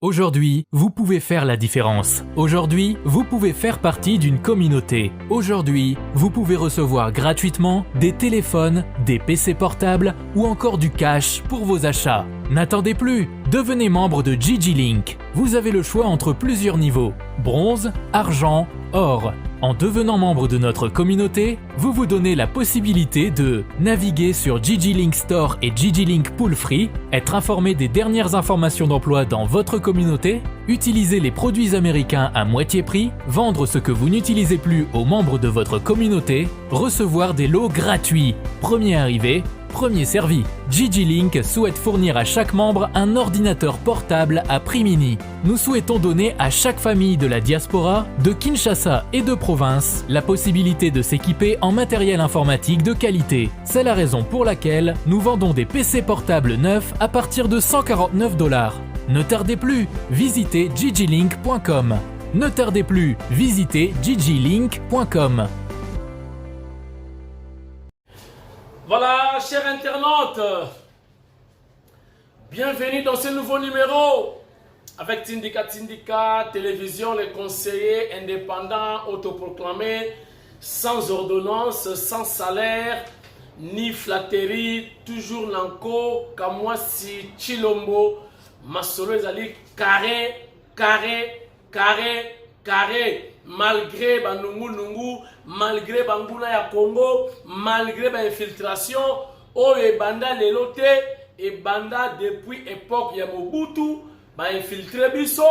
Aujourd'hui, vous pouvez faire la différence. Aujourd'hui, vous pouvez faire partie d'une communauté. Aujourd'hui, vous pouvez recevoir gratuitement des téléphones, des PC portables ou encore du cash pour vos achats. N'attendez plus, devenez membre de GG Link. Vous avez le choix entre plusieurs niveaux: bronze, argent, or. En devenant membre de notre communauté, vous vous donnez la possibilité de naviguer sur GG Link Store et GG Link Pool Free, être informé des dernières informations d'emploi dans votre communauté, utiliser les produits américains à moitié prix, vendre ce que vous n'utilisez plus aux membres de votre communauté, recevoir des lots gratuits. Premier arrivé, premier servi. GG Link souhaite fournir à chaque membre un ordinateur portable à prix mini. Nous souhaitons donner à chaque famille de la diaspora, de Kinshasa et de province la possibilité de s'équiper en matériel informatique de qualité. C'est la raison pour laquelle nous vendons des PC portables neufs à partir de 149 $. Ne tardez plus, visitez gglink.com. Ne tardez plus, visitez gglink.com. Voilà, chers internautes, bienvenue dans ce nouveau numéro avec Tindika, télévision, les conseillers indépendants, autoproclamés, sans ordonnance, sans salaire, ni flatterie, toujours Nanko, Kamwasi, Chilombo, Masolo ezali carré, malgré Banungu, malgré Banguna ya Congo, malgré l'infiltration, et banda lelote, et banda depuis époque ya Mobutu, infiltré Bisso,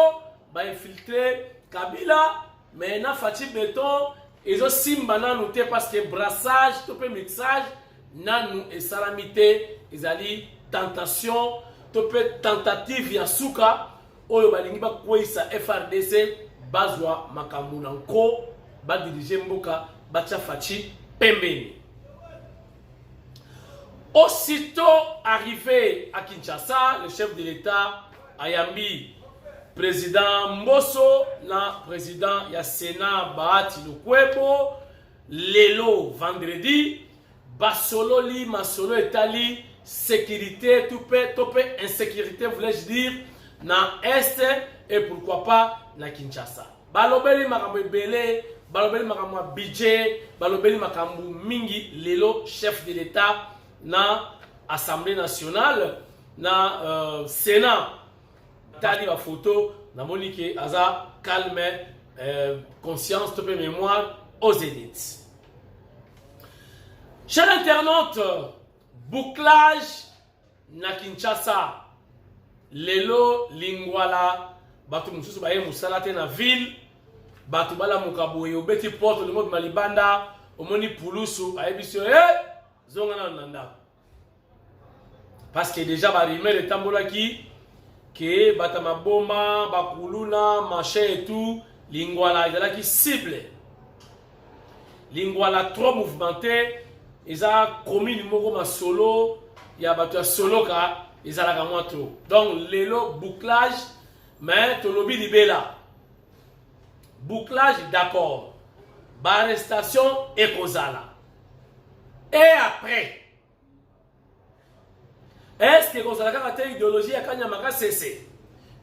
infiltré Kabila, mais na Fati Beton, et zo simbana nous parce que brassage, tout mixage, nanou et salamité, ezali tentation, tout tentative ya souka, oyo balingi ba kwesa FRDC. Bazwa Makamunanko, ba diriger Mboka, Bacha Fachi, Pembeni. Aussitôt arrivé à Kinshasa, le chef de l'État Ayambi, président Mbosso, na président ya Sénat Bahati Lukwebo, Lelo vendredi, Basololi, Masolo Etali, sécurité, tout insécurité, voulais-je dire, na Est et pourquoi pas na Kinshasa. Balobeli makambo ebele, balobeli makambo budget, balobeli makambo mingi lelo chef de l'État na Assemblée nationale na Sénat. Tali ba photo na monique aza calme, conscience, topé mémoire aux zénith. Chers internautes, bouclage na Kinshasa. Lelo Lingwala batu mususu baye musala te na ville batu bala mukaboye obeti porte le mode malibanda omoni pulusu ayebiso zonga na nanda parce que déjà ba rumeur etambola ki que bata maboma bakuluna machin et tout Lingwala ezala ki cible Lingwala trop mouvementé eza commune moko ma solo ya batu ya solo ka ezala ka moi trop donc lelo bouclage. Mais Tolobi Libela, bouclage d'accord, arrestation et Kozala. Et après, est-ce que Kozala a une idéologie à Kanyamaka cessé?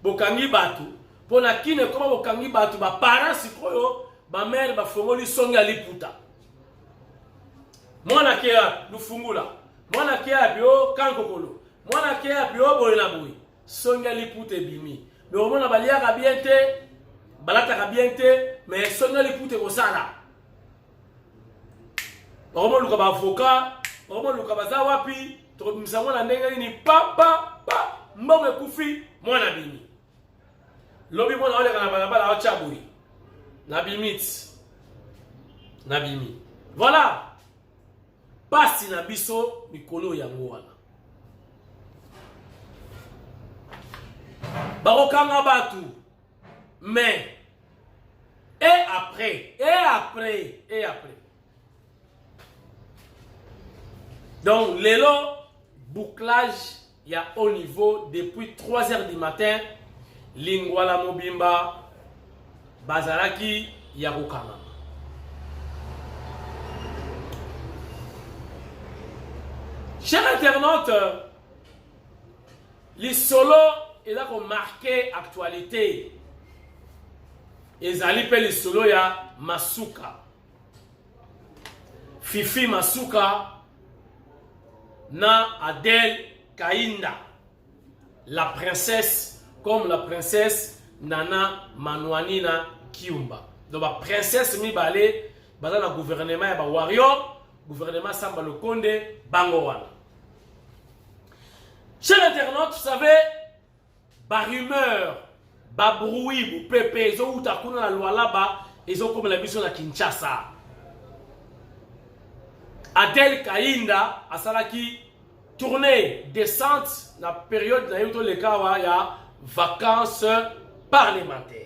Bokangi Batu, pour la qui ne comment Bokangi Batu, ma parents si koyo, ma mère ma fongoli songa liputa. Moi na kia lufungula, moi na kia bio kankokolo, moi na kia bio boyenabui, songa liputa bimi. Mais au moins, on va lire à bien te, balata à bien te, mais sonner les poutes au sala. Au moins, le avocat, au moins, le kabazawapi, trop de savons la nègre ni papa, m'en koufi, moi na bimi. Lobi moi na ole kana balabala chaboui. Na bimit. Na bimi. Voilà. Pasi na biso mikolo yango wana. Barokanga batu. Mais et après. Donc l'élo bouclage il y a au niveau depuis 3 heures du matin Lingwala Mobimba Bazaraki Yarokanga. Chers internautes, les solos et là qu'on marqué actualité. Ezali pe lisolo ya Masuka. Fifi Masuka na Adel Kainda. La princesse comme la princesse Nana Manouanina Kiumba. Donc la princesse Mibale, dans le gouvernement ya Warrior, gouvernement Samba Lokonde, Bangowana. Chers internautes, vous savez, par rumeur, par bruit, par pépé, ils ont eu la loi là-bas, ils ont comme la mission à Kinshasa. Adel Kainda, à Salaki, tournée descente dans la période où il y a vacances parlementaires.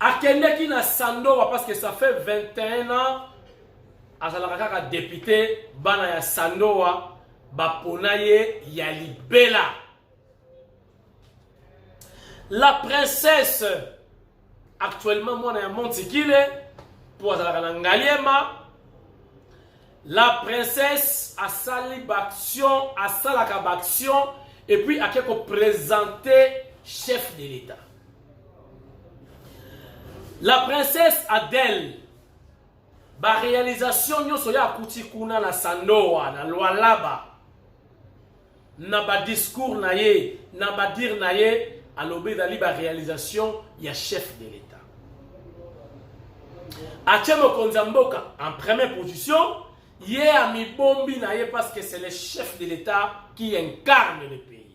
À Kendeki na Sandowa, parce que ça fait 21 ans, à Salakaka député, Bana ya Sandowa, Baponaye Yalibela. La princesse, actuellement, moi, je Montikile, pour Ngaliema. La princesse a sali baction, a salaka baction, et puis a quelque présenté chef de l'État. La princesse Adèle, ba réalisation nyo soya akuti kuna na Sandowa, na Lualaba, na ba discours na ye, na ba dire na ye, alobe dali ba réalisation ya chef de l'État. Achemo Konzamboka en première position. Yé a mis bombi naye parce que c'est le chef de l'État qui incarne le pays.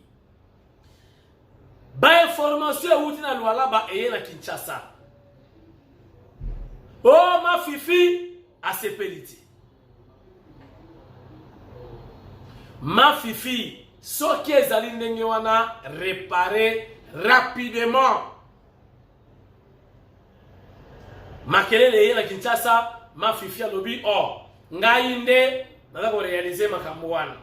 Ba information outi na Luala ba eye na Kinshasa. Oh ma fifi a se peliti. Ma fifi so ki ezali ndenge wana réparer rapidement. Makelele eye na Kinshasa, ma fifi a lobi oh ngainde naka ko réaliser makambo wana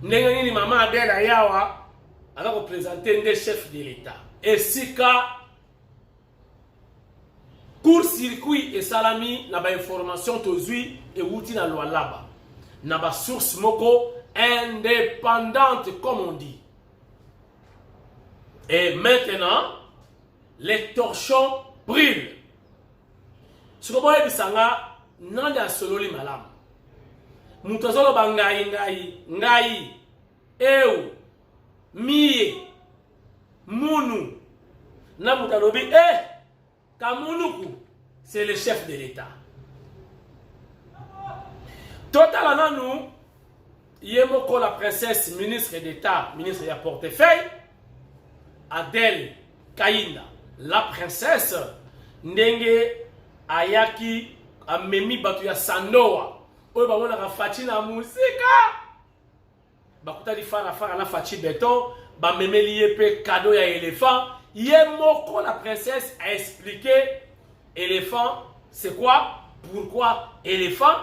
ndenge nini mama Adela yawa aka ko présenter des chefs de l'État et sika court circuit et salami na ba information tozui et wuti na Lualaba na ba source moko indépendante comme on dit. Et maintenant les torchons brûlent. Ce que boye bisanga nanda sololi malam mutazolo ngai eu mie munu na mutalobi kamunuku c'est le chef de l'État. Total nanu yemoko la princesse ministre d'État ministre de portefeuille Adel Kainda la princesse ndenge ayaki amemi batu ya Sandowa oyo bamona ka fachi na musika bakutali fara na fachi beton bamemeli ye pe cadeau ya éléphant ye moko la princesse a expliqué éléphant c'est quoi pourquoi éléphant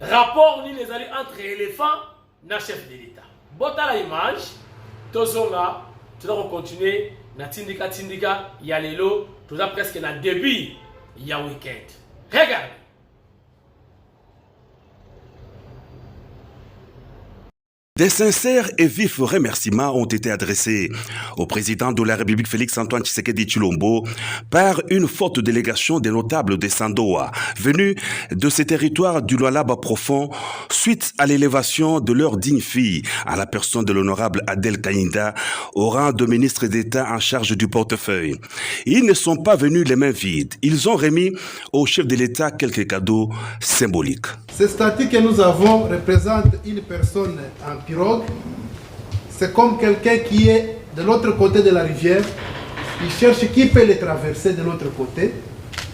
rapport ni les alliés entre éléphant na chef de l'État bota la image tozonga tu dois continuer na tindika ya lelo tu dois presque na début il y a un week-end. Regarde. Des sincères et vifs remerciements ont été adressés au président de la République Félix-Antoine Tshisekedi Tshilombo par une forte délégation des notables de Sandowa venus de ces territoires du Lualaba profond suite à l'élévation de leur digne fille à la personne de l'honorable Adel Kainda au rang de ministre d'État en charge du portefeuille. Ils ne sont pas venus les mains vides. Ils ont remis au chef de l'État quelques cadeaux symboliques. Ce statut que nous avons représente une personne en pirogue. C'est comme quelqu'un qui est de l'autre côté de la rivière. Il cherche qui peut le traverser de l'autre côté.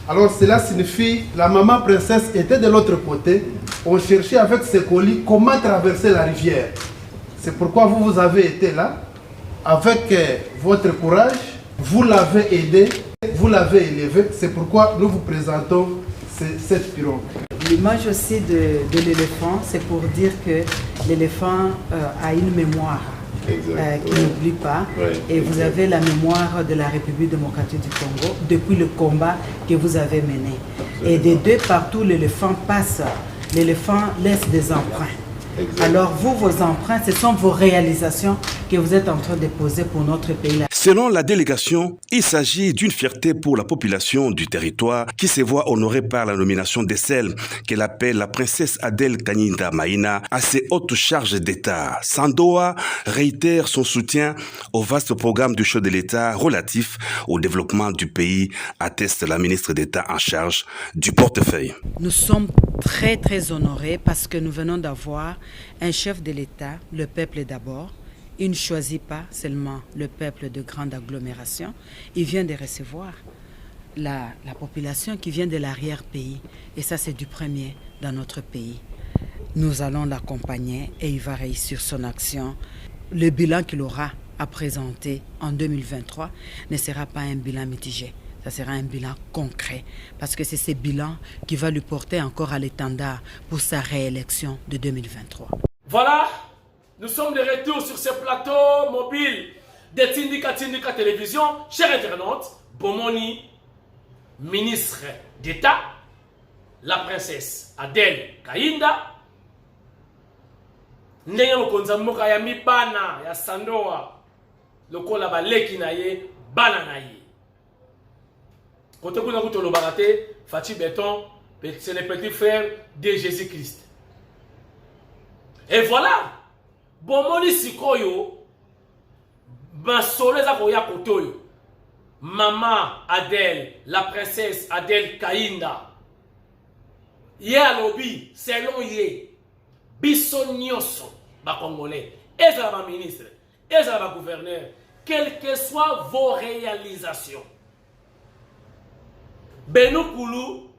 Alors cela signifie la maman princesse était de l'autre côté. On cherchait avec ses colis comment traverser la rivière. C'est pourquoi vous avez été là. Avec votre courage, vous l'avez aidé, vous l'avez élevé. C'est pourquoi nous vous présentons cette pirogue. L'image aussi de l'éléphant, c'est pour dire que l'éléphant a une mémoire qui n'oublie pas. Et vous avez la mémoire de la République démocratique du Congo depuis le combat que vous avez mené. Et des deux partout, l'éléphant passe, l'éléphant laisse des empreintes. Alors vous, vos emprunts, ce sont vos réalisations que vous êtes en train de poser pour notre pays. Selon la délégation, il s'agit d'une fierté pour la population du territoire qui se voit honorée par la nomination de celle qu'elle appelle la princesse Adèle Kanyinda Maïna à ses hautes charges d'État. Sandoa réitère son soutien au vaste programme du chef de l'État relatif au développement du pays, atteste la ministre d'État en charge du portefeuille. Nous sommes très très honorés parce que nous venons d'avoir un chef de l'État, le peuple d'abord. Il ne choisit pas seulement le peuple de grande agglomération, il vient de recevoir la population qui vient de l'arrière-pays. Et ça, c'est du premier dans notre pays. Nous allons l'accompagner et il va réussir son action. Le bilan qu'il aura à présenter en 2023 ne sera pas un bilan mitigé. Ça sera un bilan concret parce que c'est ce bilan qui va lui porter encore à l'étendard pour sa réélection de 2023. Voilà, nous sommes de retour sur ce plateau mobile de Tindika Télévision. Chers internautes, Bomoni, ministre d'État, la princesse Adèle Kayinda, ndenge mokonza mboka ya mibana ya Sandoa lokola baleki na ye bana na ye. Kote kuna kutolobaka te Fachi Béton, c'est le petit frère de Jésus-Christ. Et voilà, bomoni sikoyo masolo eza koya kotoyo. Maman Adèle, la princesse Adèle Kayinda, ye alobi selon ye biso nyonso ba congolais, ezala ba ministre, ezala ba gouverneur, quelles que soient vos réalisations. Benukulu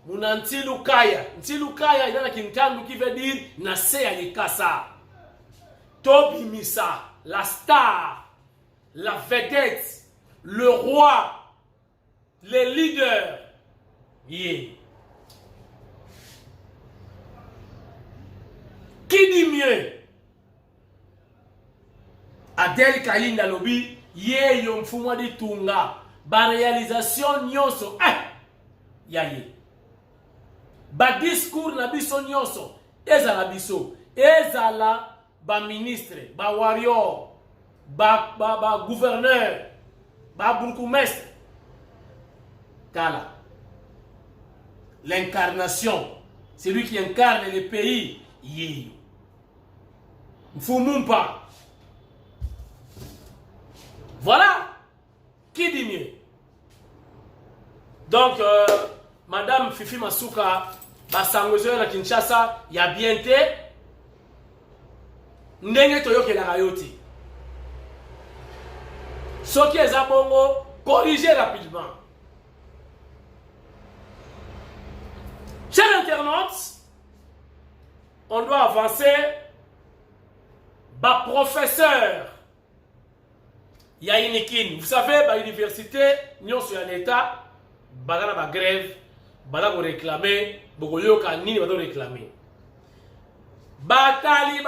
muna Ntilukaya. Ntilukaya ina na kintandu qui veut dire na se ya likasa. Tobi Misa, la star, la vedette, le roi, les leaders. Yeah. Qui dit mieux? Adèle Kayinda lobi ye yomfumwa di tunga ba réalisation nyonso yaye ba discours na biso nyonso ezala biso ezala ba ministre ba warrior ba gouverneur ba bourgmestre Kala l'incarnation, c'est lui qui incarne le pays. Yé Mfumumpa. Voilà. Qui dit mieux? Donc, Madame Fifi Masuka, basangozo na Kinshasa, ya biente, ndenge toyoke la rayoti. Soki ezabongo, corrigez rapidement. Chers internautes, on doit avancer. Bas professeur Yainikin, vous savez, à l'université, nous sommes en état, bala na grève, bala ko réclamer, bokoyo kanini ba réclamer. Batali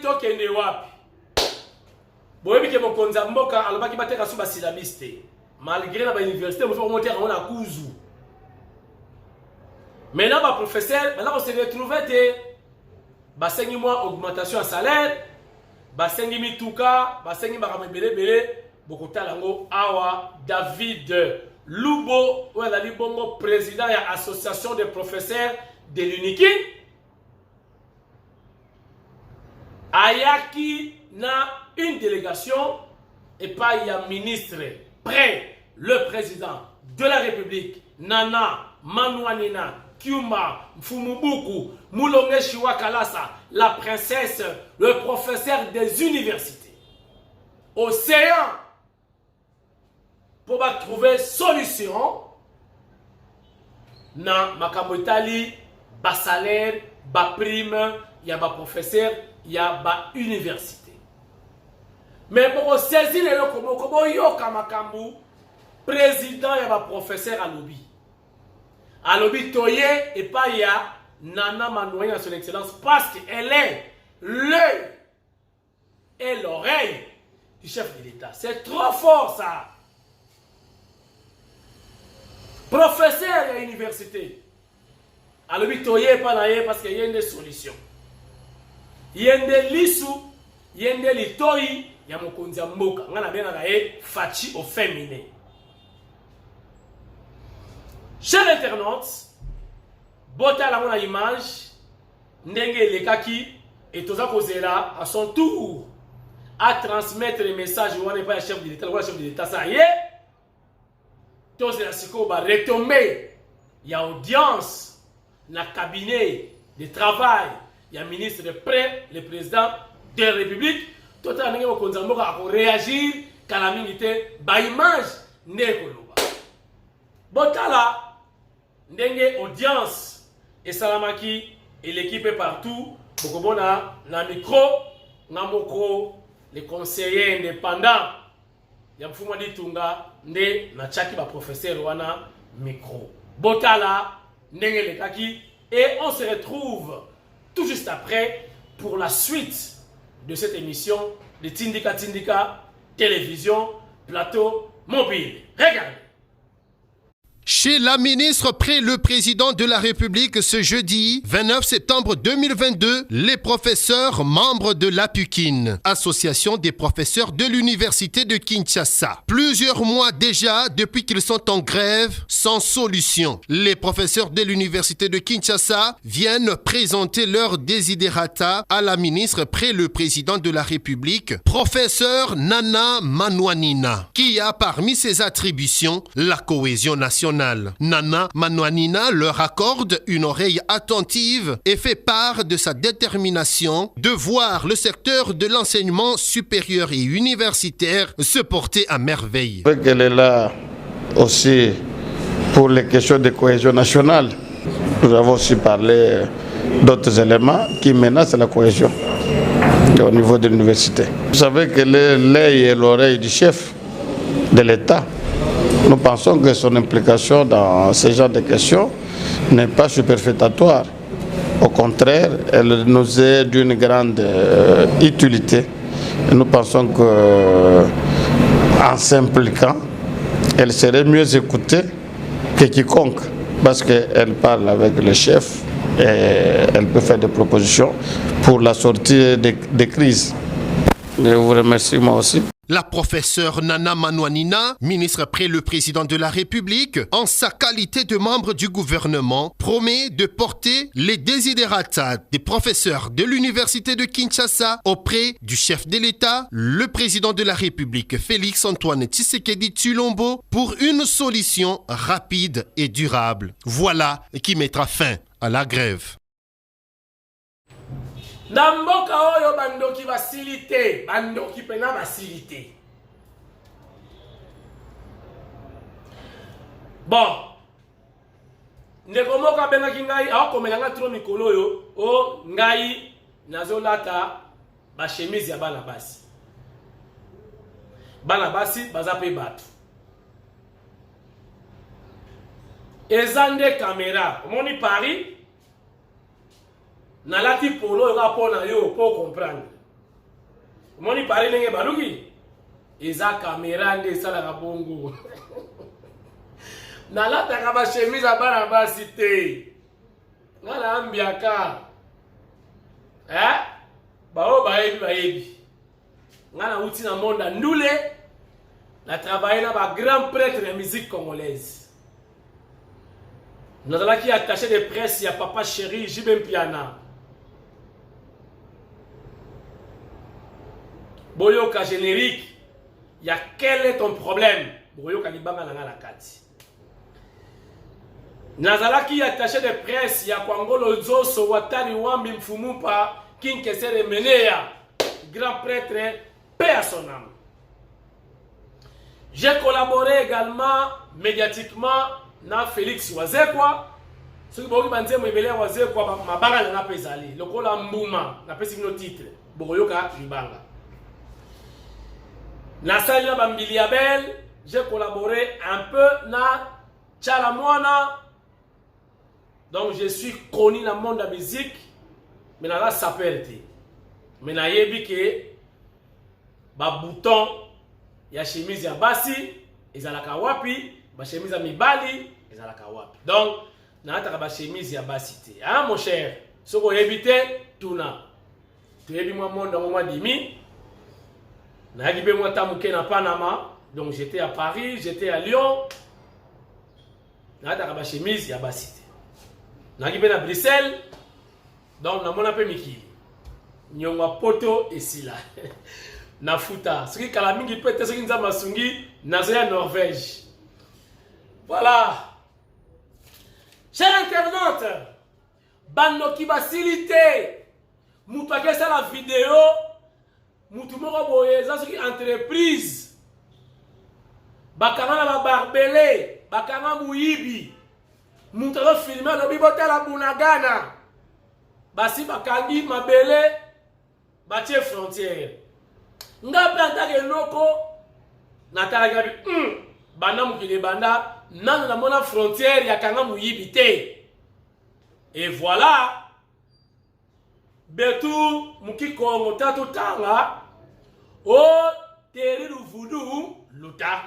tokende wapi. Boyebi ke mokonza mboka alobaki bateka suba syllabiste. Malgré na ba université, mo faut monter on a kuzu. Maintenant ba professeur, bala ko se retrouver basengi moi augmentation à salaire, basengi mituka, basengi bakamebele bele, bokotala ngo awa David Lubo, ou ali bongo président de l'association des professeurs de l'UNIKI. Ayaki na une délégation et pas il y a ministre près le président de la République Nana Manouanina Kyuma Mfumubuku Moulonge Shiwakalasa, la princesse, le professeur des universités. Océan pour trouver solution na makamotali bas salaire, bas prime, il y a bas professeur, il y a bas université. Mais pour saisir les locaux, comme yoka makambu, président il y a bas professeur à lobby. À lobby toye et pas il y a Nana Manouane à son excellence parce qu'elle est l'œil et l'oreille du chef de l'État. C'est trop fort ça. Professeur à l'université. À l'hôpital, pas parce qu'il y a une solution. yende lisu yende litoi ya mokonzi ya mboka ngana benga ye faci au féminin. Chers internautes, bota la mona image ndenge lekaki et toza kozela à son tour à transmettre les messages ou n'est pas le chef de l'État, le chef de l'État ça y est. Tozela siko ba retomber ya audience na cabinet de travail ya ministre de près le président de la République. Tout à l'heure, on a réagir quand la milité ba image nekoloba. Botala ndenge audience et salamaki et l'équipe est partout. Bokobona na micro, ngamoko les conseillers indépendants. Yamfuma ditunga nde na chaki ba professeur wana micro. Botala ndenge lekaki et on se retrouve tout juste après pour la suite de cette émission de Tindika Tindika Télévision Plateau Mobile. Regardez. Chez la ministre près le président de la République ce jeudi 29 septembre 2022, les professeurs membres de l'APUKIN, Association des professeurs de l'Université de Kinshasa. Plusieurs mois déjà depuis qu'ils sont en grève sans solution. Les professeurs de l'Université de Kinshasa viennent présenter leur desiderata à la ministre près le président de la République, professeur Nana Manouanina, qui a parmi ses attributions la cohésion nationale. Nana Manouanina leur accorde une oreille attentive et fait part de sa détermination de voir le secteur de l'enseignement supérieur et universitaire se porter à merveille. Elle est là aussi pour les questions de cohésion nationale. Nous avons aussi parlé d'autres éléments qui menacent la cohésion au niveau de l'université. Vous savez qu'elle est l'œil et l'oreille du chef de l'État. Nous pensons que son implication dans ce genre de questions n'est pas superfétatoire. Au contraire, elle nous est d'une grande utilité. Et nous pensons qu'en s'impliquant, elle serait mieux écoutée que quiconque, parce qu'elle parle avec le chef et elle peut faire des propositions pour la sortie des crises. Je vous remercie moi aussi. La professeure Nana Manouanina, ministre près le président de la République, en sa qualité de membre du gouvernement, promet de porter les desiderata des professeurs de l'Université de Kinshasa auprès du chef de l'État, le président de la République, Félix Antoine Tshisekedi Tshilombo, pour une solution rapide et durable. Voilà qui mettra fin à la grève. Namboka oyo bandoki basilité, bandoki pena basilité. Bon, ndeko moka benga kingai a komelanga tro mikolo yo o ngai nazolata ba chemise ya bana basi. Bana basi baza pe batu. Ezande caméra, omoni Paris nalati polo yoka pona yo pour comprendre. Moni pari nenge baluki eza caméra nde sala ka bongo. Nalata ka ba chemise bana basi te. Ngala ambiaka. Bao baebi. Ngala uti na monde ndule na travailler na ba grand prêtre de musique congolaise. Nous allons qui attaché de presse, il y a Papa Chéri, Jibem Piana. Boyoka générique, il y a quel est ton problème? Boyoka libanga na la kati. Nazalaki attaché de presse, il y a Kwangolo Zoso, Watari Wambi Mfumupa, Kinkesere Menea, grand prêtre, paix à son âme. J'ai collaboré également médiatiquement na Félix Wazekwa. Ce qui boki banze mwebele Wazekwa mabanga na pezali. Lokola mbuma na pesi no titre. Boyoka libanga. Na salle na Bambiliabel, j'ai collaboré un peu na Tchalamwana. Donc je suis connu dans le monde de la musique, mais na la saperté. Mais na yebi ke ba bouton ya chemise ya basi ezalaka wapi, ba chemise ya mibali ezalaka wapi. Donc na ataka ba chemise ya basi te. Hein mon cher, soko yebite tuna. toyebi mwa monde mwa demi nayaki mpe mwa tamuke na Panama, donc j'étais à Paris, j'étais à Lyon, nayataka bachemise ya basi te, nayaki mpe na Bruxelles, donc namona mpe mikili nyongwa poto esila na futa soki kala mingi mpe te soki nzambe asungi nazoya Norvège. Voilà. Chers internautes, banoki basilite mutu akesa la vidéo mutu moko boye eza soki entreprise bakanga na babarbele bakanga muyibi mutu azofilme alobi botala Bunagana basi bakangi mabele batie frontière nga mpe antaka eloko natalaki banda mokili banda nano namona frontière yakanga muyibi te. Et voilà, betu muki Kongo tatu tanga o teri luvudu luta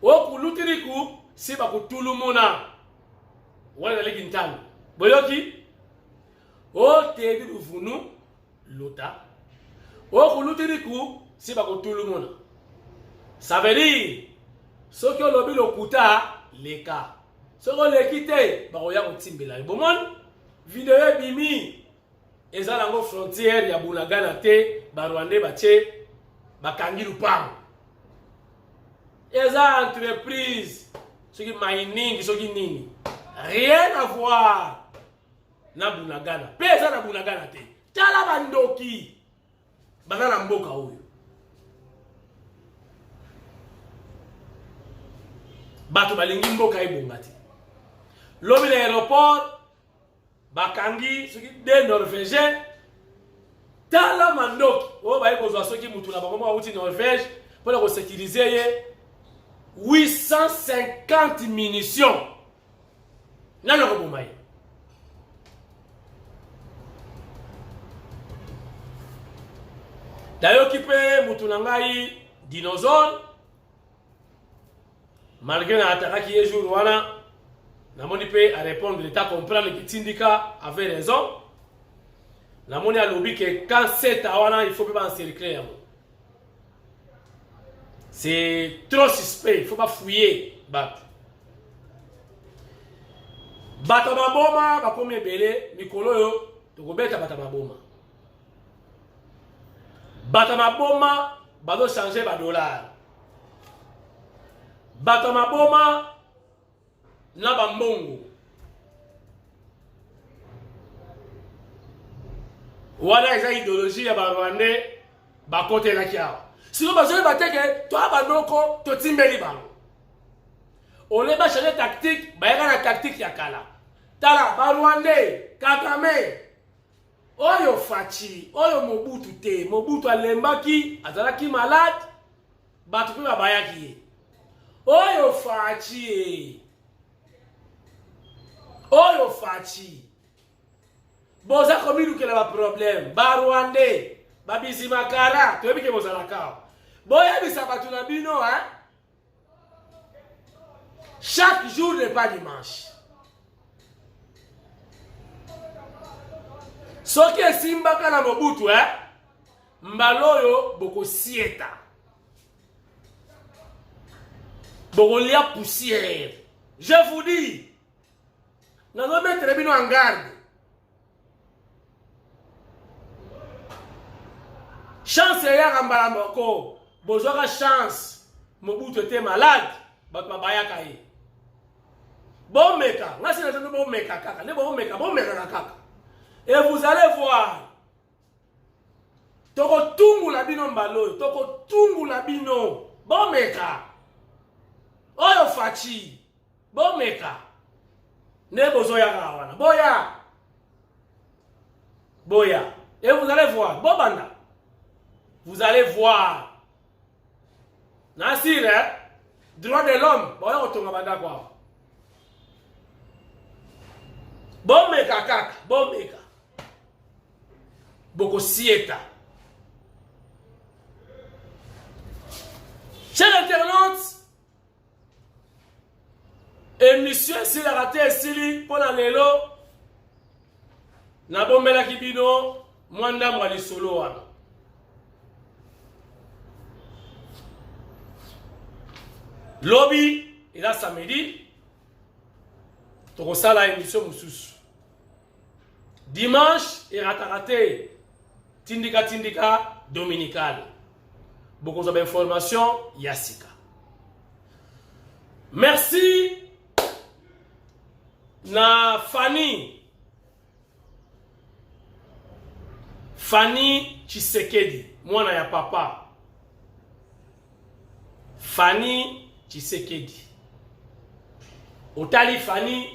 o kulutiriku siba kutulumuna wala leki ntano boyoki o teri luvunu luta o kulutiriku siba kutulumuna. Ça veut dire ce que lobi lokuta leka soko lekite bakoya kotimbela bomon video bimi eza nango frontière ya Bunagana te barwande batie bakangi lupango eza entreprise soki mining soki nini rien à voir na Bunagana pe eza na Bunagana te tala bandoki baza na mboka oyo bato balingi mboka ebonga te. Lobi l'aéroport bakangi soki des Norvégiens tala mandoki o baye kozwa soki mutu na bango moko uti Norvège pour ko sécuriser ye 850 munitions nana ko bomai d'ailleurs qui peut mutu na ngai dinosaure malgré na attaque qui jour wana namoni pe à répondre l'état comprendre que Tindika avait raison. Namoni a lobby que quand c'est awana il faut pas encercler. C'est trop suspect, il faut pas fouiller bat. Bata maboma ba komi belé mikolo yo to kobeta bata maboma. Bata maboma ba do changer ba dollar. Bata maboma na bambongo wala eza idéologie ya barwandais bakotelaki awa sino bazoli bateke to abanoko totimbeli bango ole bachange tactique bayaka na tactique ya kala tala barwandais Kagame oyo faci oyo Mobutu te Mobutu alembaki azalaki malade bato mpe babayaki ye oyo faci oyo faci boza komilukela ba problème ba Rwandais ba bizimakara toyebi ke bozala ka boyebisa bato na bino chaque jour n'est pas dimanche soki esimbaka na Mobutu mbaloyo bokosieta bokolia poussière. Je vous dis nous allons mettre bino en garde. Chance ya kambala moko. Bozwaka chance. Mobutu était malade. Bat mabayaka ye. Bon meka. Ngasi na tendo bon meka kaka. Ne bon meka na kaka. Et vous allez voir. Toko tungu la bino mbalo. Toko tungu la bino. Bon meka. Oyo faci. Bon meka. Ne bozoya kawana. Boya. Boya. Et vous allez voir. Bobanda. Vous allez voir. Nasir, droit de l'homme. Boya otonga banda kwa. Bon meka kaka. Bon meka. Boko sieta. Chers internautes, émission si la raté sili pour la lelo na bombela kibino mwanda mwali solo wana. Lobby, et là samedi, tokosala émission mususu. Dimanche, et raté, tindika dominical. Beaucoup d'informations, Yassika. Merci na Fanny Tshisekedi, mwana ya papa. Fanny Tshisekedi. Otali Fanny,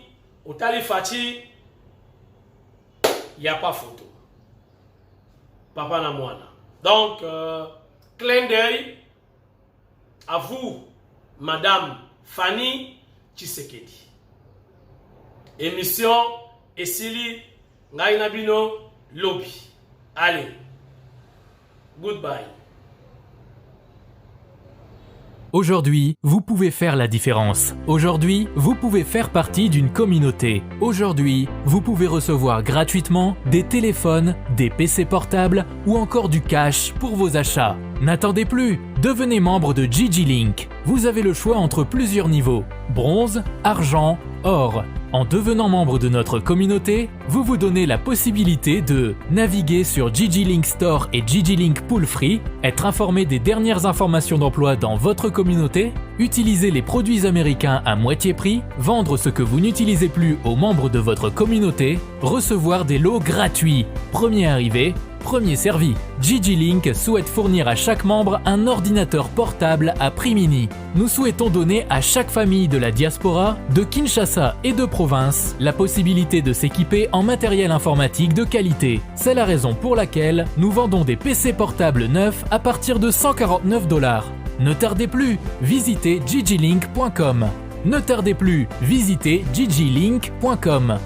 Otali Fachi, il n'y a pas photo. Papa na mwana. Donc, clin d'œil à vous, Madame Fanny Tshisekedi. Émission Esili Ngainabino Lobby. Allez, goodbye. Aujourd'hui, vous pouvez faire la différence. Aujourd'hui, vous pouvez faire partie d'une communauté. Aujourd'hui, vous pouvez recevoir gratuitement des téléphones, des PC portables ou encore du cash pour vos achats. N'attendez plus, devenez membre de GG Link. Vous avez le choix entre plusieurs niveaux, bronze, argent, or. En devenant membre de notre communauté, vous vous donnez la possibilité de naviguer sur GG Link Store et GG Link Pool Free, être informé des dernières informations d'emploi dans votre communauté, utiliser les produits américains à moitié prix, vendre ce que vous n'utilisez plus aux membres de votre communauté, recevoir des lots gratuits. Premier arrivé, premier servi. GG Link souhaite fournir à chaque membre un ordinateur portable à prix mini. Nous souhaitons donner à chaque famille de la diaspora, de Kinshasa et de province, la possibilité de s'équiper en matériel informatique de qualité. C'est la raison pour laquelle nous vendons des PC portables neufs à partir de $149. Ne tardez plus, visitez gglink.com. Ne tardez plus, visitez gglink.com.